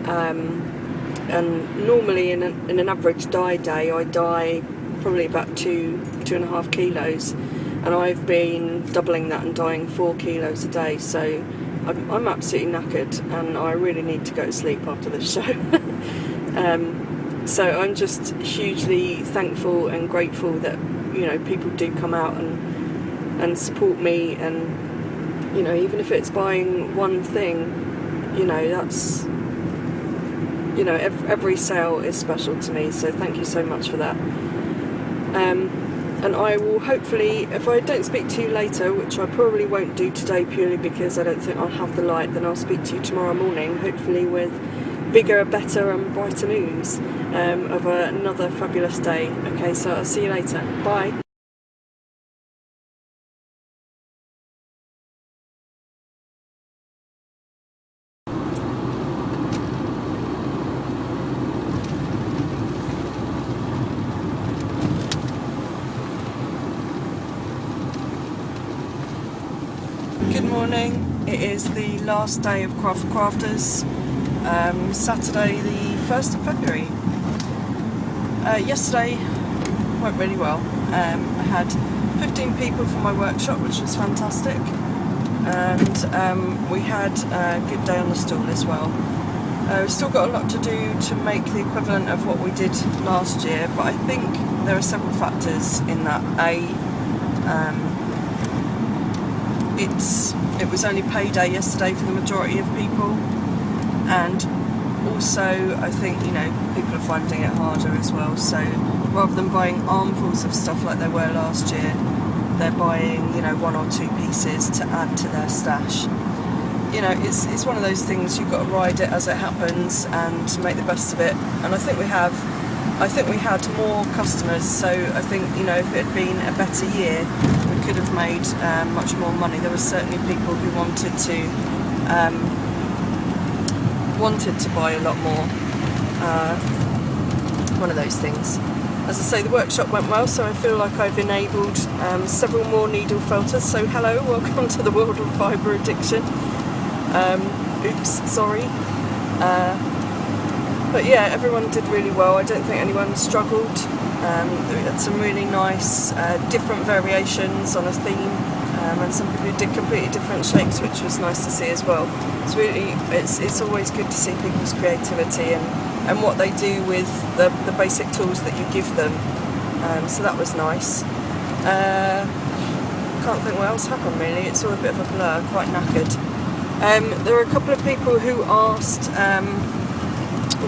And normally in an average dye day, I dye probably about 2.5 kilos, and I've been doubling that and dyeing 4 kilos a day, so I'm absolutely knackered, and I really need to go to sleep after this show. So I'm just hugely thankful and grateful that, you know, people do come out and support me, and, you know, even if it's buying one thing, you know, that's, you know, every sale is special to me, so thank you so much for that. And I will hopefully, if I don't speak to you later, which I probably won't do today purely because I don't think I'll have the light, then I'll speak to you tomorrow morning, hopefully with bigger, better and brighter news of another fabulous day. Okay, so I'll see you later. Bye. Good morning. It is the last day of Craft4Crafters, Saturday the 1st of February. Yesterday went really well. I had 15 people for my workshop, which was fantastic, and we had a good day on the stall as well. We've still got a lot to do to make the equivalent of what we did last year, but I think there are several factors in that. It was only payday yesterday for the majority of people, and also I think, you know, people are finding it harder as well, so rather than buying armfuls of stuff like they were last year, they're buying, you know, 1 or 2 pieces to add to their stash. You know, it's one of those things, you've got to ride it as it happens and make the best of it, and I think we had more customers, so I think, you know, if it had been a better year, we could have made much more money. There were certainly people who wanted to buy a lot more. One of those things. As I say, the workshop went well, so I feel like I've enabled several more needle felters. So hello, welcome to the world of fibre addiction. Oops, sorry. But yeah, everyone did really well. I don't think anyone struggled. We had some really nice different variations on a theme, and some people did completely different shapes, which was nice to see as well. It's always good to see people's creativity and what they do with the basic tools that you give them. So that was nice. Can't think what else happened really. It's all a bit of a blur, quite knackered. There were a couple of people who asked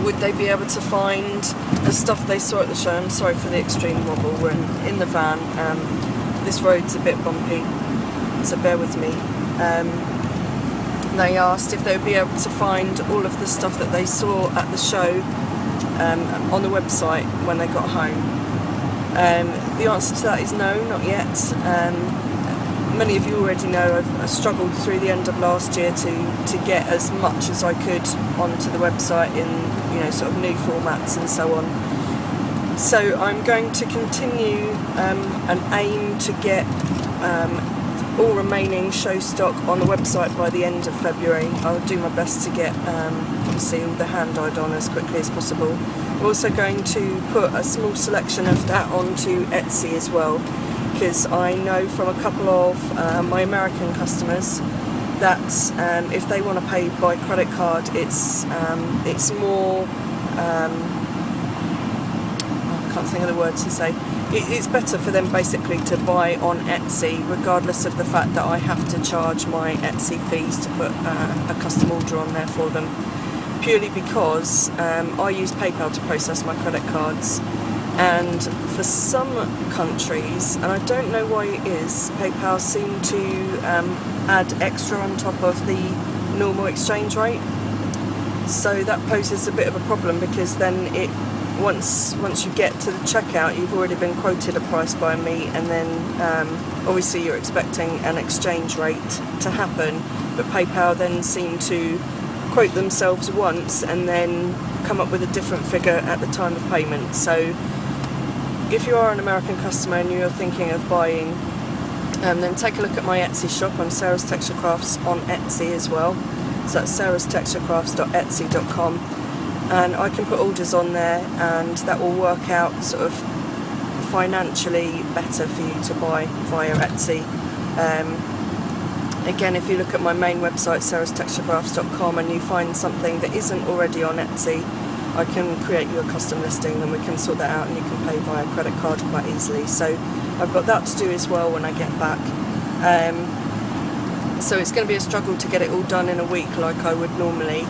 would they be able to find the stuff they saw at the show. I'm sorry for the extreme wobble, we're in the van. This road's a bit bumpy, so bear with me. They asked if they would be able to find all of the stuff that they saw at the show on the website when they got home. The answer to that is no, not yet. Many of you already know I struggled through the end of last year to get as much as I could onto the website in, you know, sort of new formats and so on. So I'm going to continue and aim to get all remaining show stock on the website by the end of February. I'll do my best to get obviously all the hand dyed on as quickly as possible. I'm also going to put a small selection of that onto Etsy as well, because I know from a couple of my American customers that if they want to pay by credit card, it's more, I can't think of the words to say, it's better for them basically to buy on Etsy, regardless of the fact that I have to charge my Etsy fees to put a custom order on there for them, purely because I use PayPal to process my credit cards. And for some countries, and I don't know why it is, PayPal seem to add extra on top of the normal exchange rate. So that poses a bit of a problem, because then once you get to the checkout, you've already been quoted a price by me, and then obviously you're expecting an exchange rate to happen, but PayPal then seem to quote themselves once and then come up with a different figure at the time of payment. So if you are an American customer and you're thinking of buying, then take a look at my Etsy shop. I'm Sara's Texture Crafts on Etsy as well. So that's sarastexturecrafts.etsy.com, and I can put orders on there, and that will work out sort of financially better for you to buy via Etsy. Again, if you look at my main website, sarastexturecrafts.com, and you find something that isn't already on Etsy, I can create you a custom listing, and we can sort that out, and you can pay via credit card quite easily. So I've got that to do as well when I get back. So it's going to be a struggle to get it all done in a week like I would normally,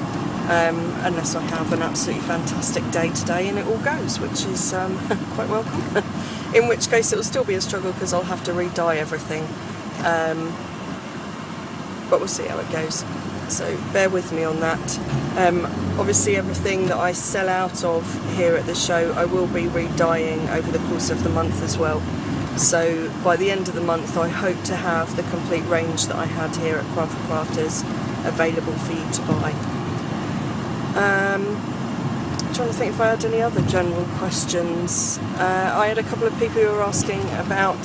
unless I have an absolutely fantastic day today and it all goes, which is quite welcome. In which case it will still be a struggle because I'll have to re-dye everything. But we'll see how it goes. So bear with me on that. Obviously everything that I sell out of here at the show I will be re-dyeing over the course of the month as well. So by the end of the month I hope to have the complete range that I had here at Craft4Crafters available for you to buy. I'm trying to think if I had any other general questions. I had a couple of people who were asking about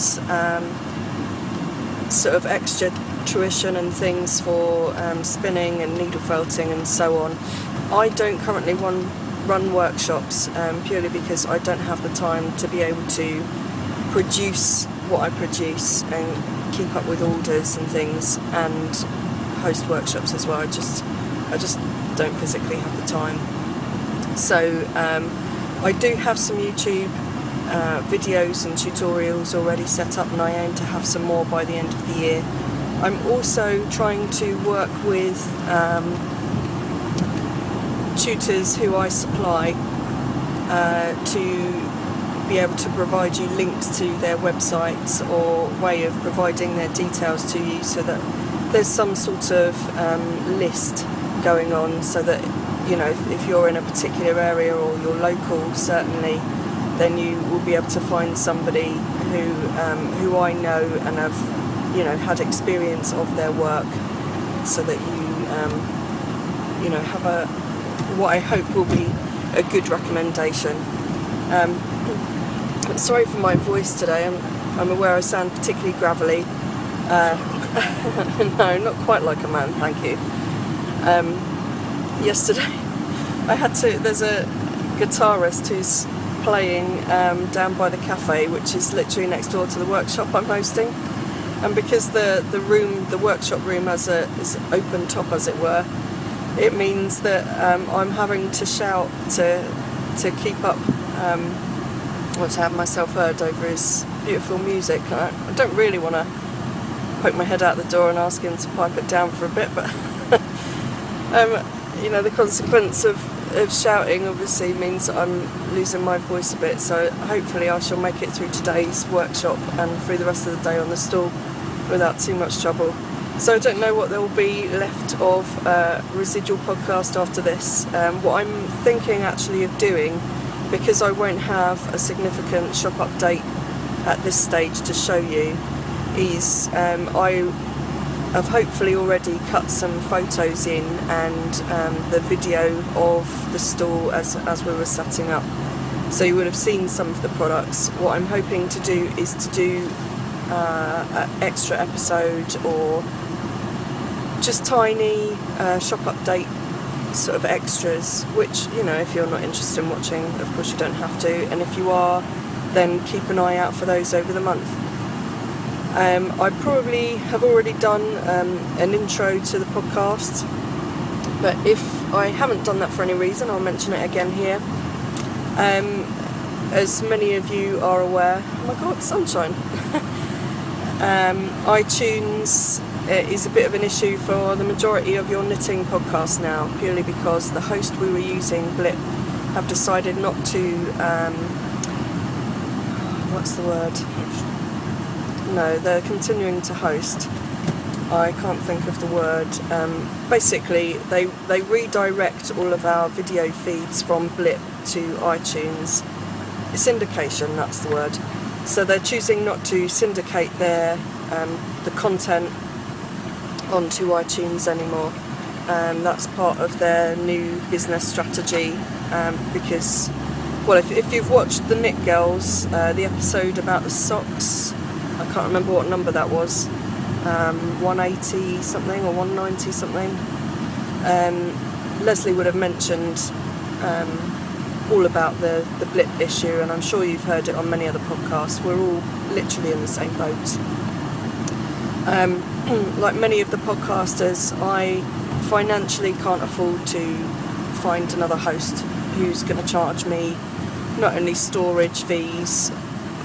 sort of extra tuition and things for spinning and needle felting and so on. I don't currently run workshops purely because I don't have the time to be able to produce what I produce and keep up with orders and things and host workshops as well. I just don't physically have the time. So I do have some YouTube videos and tutorials already set up, and I aim to have some more by the end of the year. I'm also trying to work with tutors who I supply to be able to provide you links to their websites or way of providing their details to you, so that there's some sort of list going on, so that, you know, if you're in a particular area or you're local, certainly, then you will be able to find somebody who I know and have, you know, had experience of their work, so that you know, have what I hope will be a good recommendation. Sorry for my voice today. I'm aware I sound particularly gravelly. No, not quite like a man, thank you. Yesterday there's a guitarist who's playing down by the cafe, which is literally next door to the workshop I'm hosting, and because the workshop room is open top, as it were, it means that I'm having to shout to keep up, or to have myself heard over his beautiful music. I don't really want to poke my head out the door and ask him to pipe it down for a bit, but you know, the consequence of shouting obviously means that I'm losing my voice a bit, so hopefully I shall make it through today's workshop and through the rest of the day on the stall without too much trouble. So I don't know what there will be left of residual podcast after this. What I'm thinking actually of doing, because I won't have a significant shop update at this stage to show you, is I have hopefully already cut some photos in and the video of the stall as we were setting up. So you would have seen some of the products. What I'm hoping to do is to do an extra episode, or just tiny shop update sort of extras, which, you know, if you're not interested in watching, of course you don't have to, and if you are, then keep an eye out for those over the month. I probably have already done an intro to the podcast, but if I haven't done that for any reason, I'll mention it again here. As many of you are aware, oh my god, sunshine, iTunes is a bit of an issue for the majority of your knitting podcasts now, purely because the host we were using, Blip, have decided not to, what's the word? No, they're continuing to host. I can't think of the word. Basically, they redirect all of our video feeds from Blip to iTunes. Syndication, that's the word. So they're choosing not to syndicate the content onto iTunes anymore. That's part of their new business strategy, because, well, if you've watched the Knit Girls, the episode about the socks, I can't remember what number that was, 180 something or 190 something, Leslie would have mentioned all about the blip issue, and I'm sure you've heard it on many other podcasts. We're all literally in the same boat. Like many of the podcasters, I financially can't afford to find another host who's going to charge me not only storage fees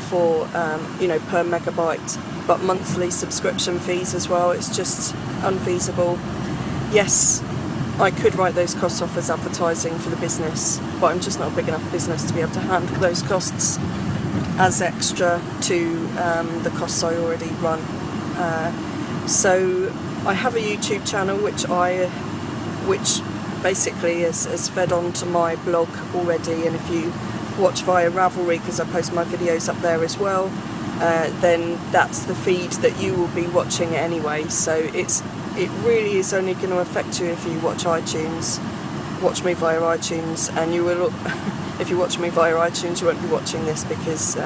for per megabyte, but monthly subscription fees as well. It's just unfeasible. Yes, I could write those costs off as advertising for the business, but I'm just not a big enough business to be able to handle those costs as extra to the costs I already run. So I have a YouTube channel which basically is fed onto my blog already, and if you watch via Ravelry, because I post my videos up there as well, then that's the feed that you will be watching anyway. So it really is only going to affect you if you watch iTunes. Watch me via iTunes, and you will. If you watch me via iTunes, you won't be watching this because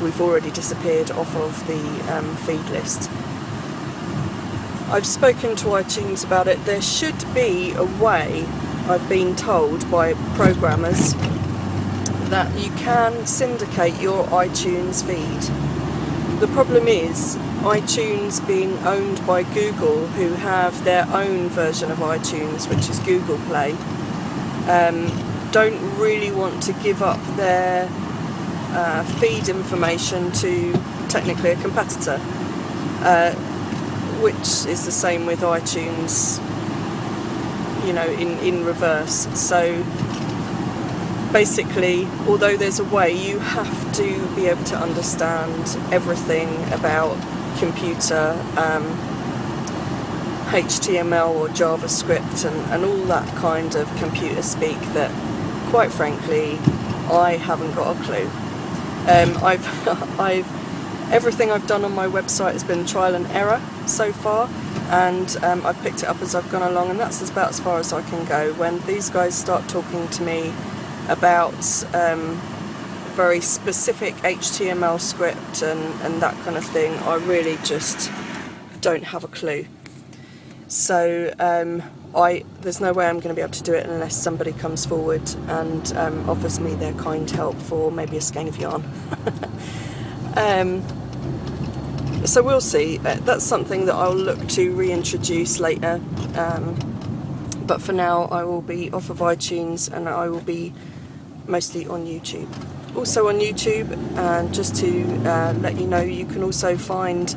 we've already disappeared off of the feed list. I've spoken to iTunes about it. There should be a way, I've been told by programmers, that you can syndicate your iTunes feed. The problem is iTunes being owned by Google, who have their own version of iTunes, which is Google Play, don't really want to give up their feed information to technically a competitor, which is the same with iTunes, in reverse. So basically, although there's a way, you have to be able to understand everything about computer, HTML or JavaScript and all that kind of computer speak that, quite frankly, I haven't got a clue. Everything I've done on my website has been trial and error so far, and I've picked it up as I've gone along, and that's about as far as I can go. When these guys start talking to me about very specific HTML script and that kind of thing, I really just don't have a clue. So there's no way I'm going to be able to do it unless somebody comes forward and offers me their kind help for maybe a skein of yarn. So we'll see. That's something that I'll look to reintroduce later. But for now, I will be off of iTunes and I will be mostly on YouTube. Also on YouTube, just to let you know, you can also find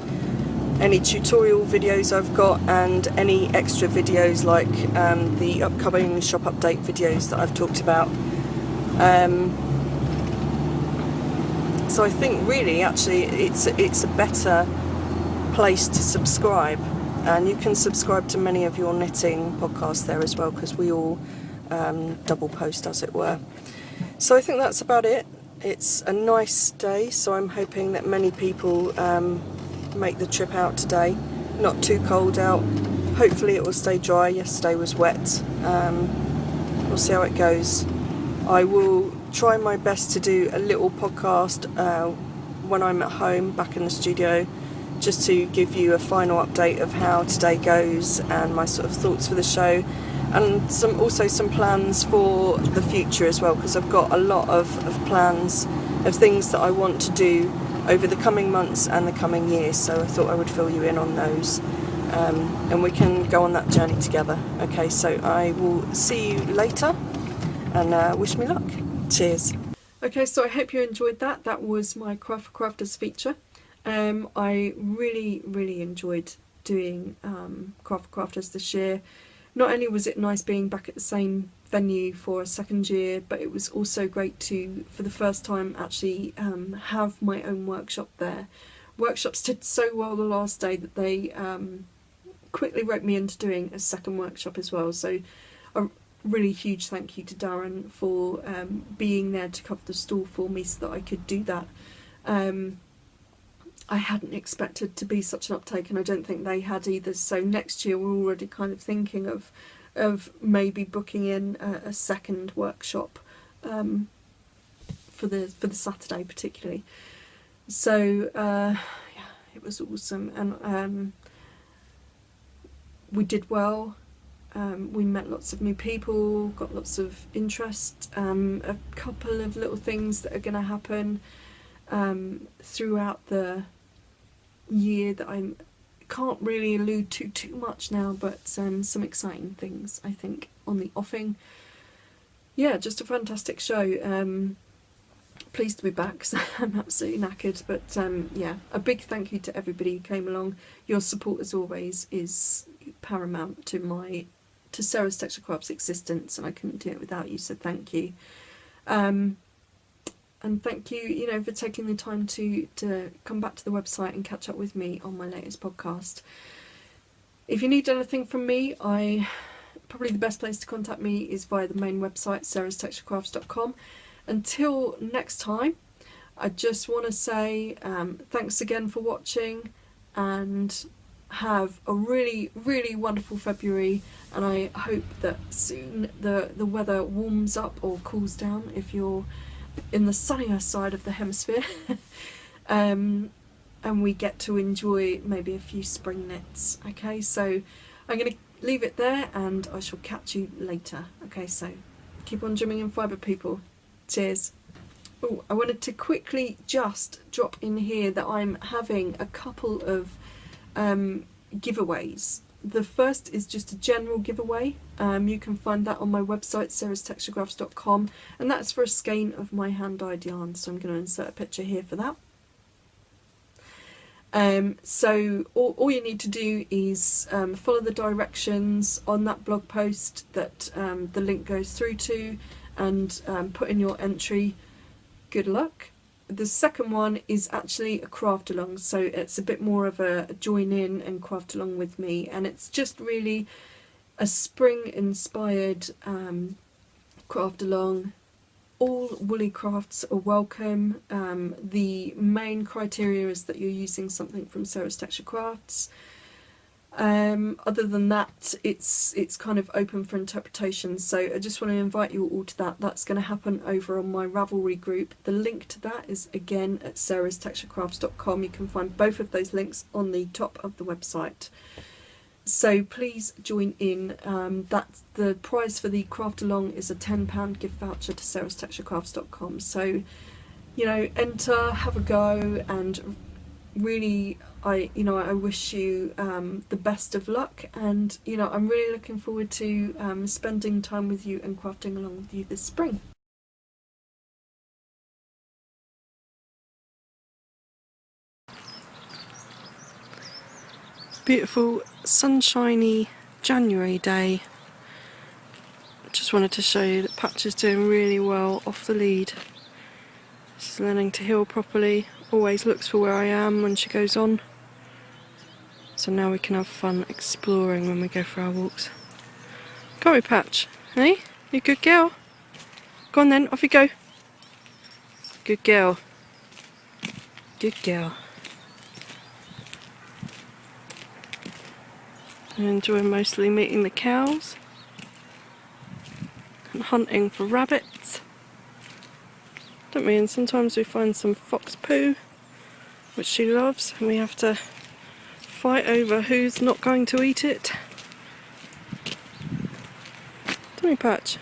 any tutorial videos I've got and any extra videos like the upcoming shop update videos that I've talked about. So I think really actually it's a better place to subscribe, and you can subscribe to many of your knitting podcasts there as well, because we all double post, as it were. So I think that's about it. It's a nice day, so I'm hoping that many people make the trip out today. Not too cold out. Hopefully it will stay dry. Yesterday was wet. We'll see how it goes. I will try my best to do a little podcast when I'm at home back in the studio, just to give you a final update of how today goes and my sort of thoughts for the show, and some plans for the future as well, because I've got a lot of plans of things that I want to do over the coming months and the coming years, so I thought I would fill you in on those, and we can go on that journey together. Okay, so I will see you later, and wish me luck. Cheers. Okay, so I hope you enjoyed that. That was my Craft4Crafters feature. I really enjoyed doing Craft4Crafters this year. Not only was it nice being back at the same venue for a second year, but it was also great to, for the first time, actually have my own workshop there. Workshops did so well the last day that they quickly roped me into doing a second workshop as well. So a really huge thank you to Darren for being there to cover the stall for me so that I could do that. I hadn't expected to be such an uptake, and I don't think they had either. So next year we're already kind of thinking of of maybe booking in a second workshop for the Saturday particularly. So yeah, it was awesome, and we did well. We met lots of new people, got lots of interest, a couple of little things that are going to happen throughout the year that I can't really allude to too much now, but some exciting things I think on the offing. Yeah, just a fantastic show. Pleased to be back because I'm absolutely knackered, but yeah, a big thank you to everybody who came along. Your support as always is paramount to Sarah's Texture Crafts existence, and I couldn't do it without you, so thank you. And thank you, you know, for taking the time to come back to the website and catch up with me on my latest podcast. If you need anything from me, probably the best place to contact me is via the main website, sarastexturecrafts.com. Until next time, I just want to say thanks again for watching, and have a really, really wonderful February, and I hope that soon the weather warms up or cools down if you're in the sunnier side of the hemisphere, and we get to enjoy maybe a few spring knits. Okay, so I'm going to leave it there, and I shall catch you later. Okay, so keep on drumming in fibre, people. Cheers. Oh, I wanted to quickly just drop in here that I'm having a couple of giveaways. The first is just a general giveaway. You can find that on my website, sarastexturecrafts.com, and that's for a skein of my hand-dyed yarn, so I'm going to insert a picture here for that. So all you need to do is follow the directions on that blog post that the link goes through to, and put in your entry. Good luck. The second one is actually a craft along, so it's a bit more of a join in and craft along with me, and it's just really a spring inspired craft along. All woolly crafts are welcome. The main criteria is that you're using something from Sarah's Texture Crafts. Other than that, it's kind of open for interpretation, so I just want to invite you all to that. That's going to happen over on my Ravelry group. The link to that is again at sarastexturecrafts.com. You can find both of those links on the top of the website, so please join in. That's the prize for the craft along is a £10 gift voucher to sarastexturecrafts.com. So, you know, enter, have a go, and really I wish you the best of luck, and you know, I'm really looking forward to spending time with you and crafting along with you this spring. Beautiful sunshiny January day. Just wanted to show you that Patch is doing really well off the lead. She's learning to heel properly, always looks for where I am when she goes on. So now we can have fun exploring when we go for our walks. Can't we, Patch? Hey? You a good girl? Go on then, off you go. Good girl. Good girl. I enjoy mostly meeting the cows and hunting for rabbits, don't we? And sometimes we find some fox poo, which she loves, and we have to fight over who's not going to eat it. Don't we, Patch?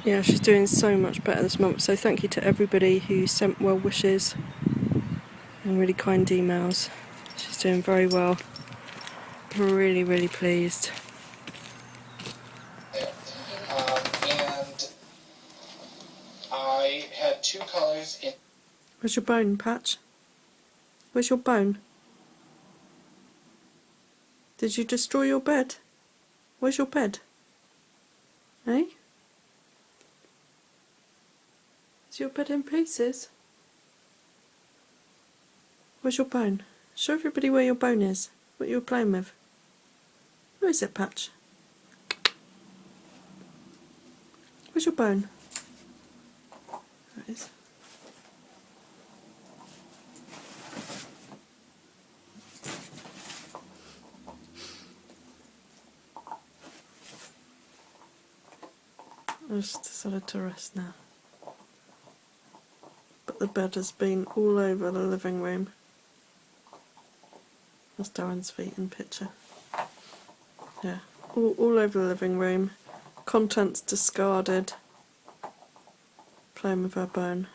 Yeah, she's doing so much better this month, so thank you to everybody who sent well wishes and really kind emails. She's doing very well. Really, really pleased. And I had 2 colours in. Where's your bone, Patch? Where's your bone? Did you destroy your bed? Where's your bed? Eh? Is your bed in pieces? Where's your bone? Show everybody where your bone is, what you were playing with. Where is it, Patch? Where's your bone? There it is. I just decided to rest now. But the bed has been all over the living room. That's Darren's feet in picture. Yeah, all over the living room. Contents discarded. Playing with her bone.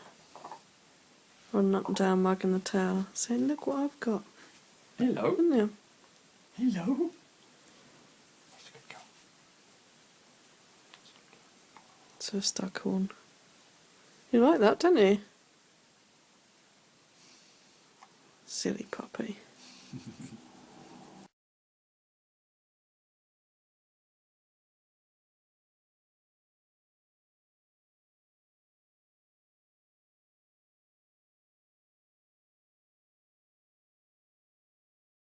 Running up and down, mugging the tail. Saying, look what I've got. Hello. Isn't it? Hello. So stuck on. You like that, don't you? Silly puppy.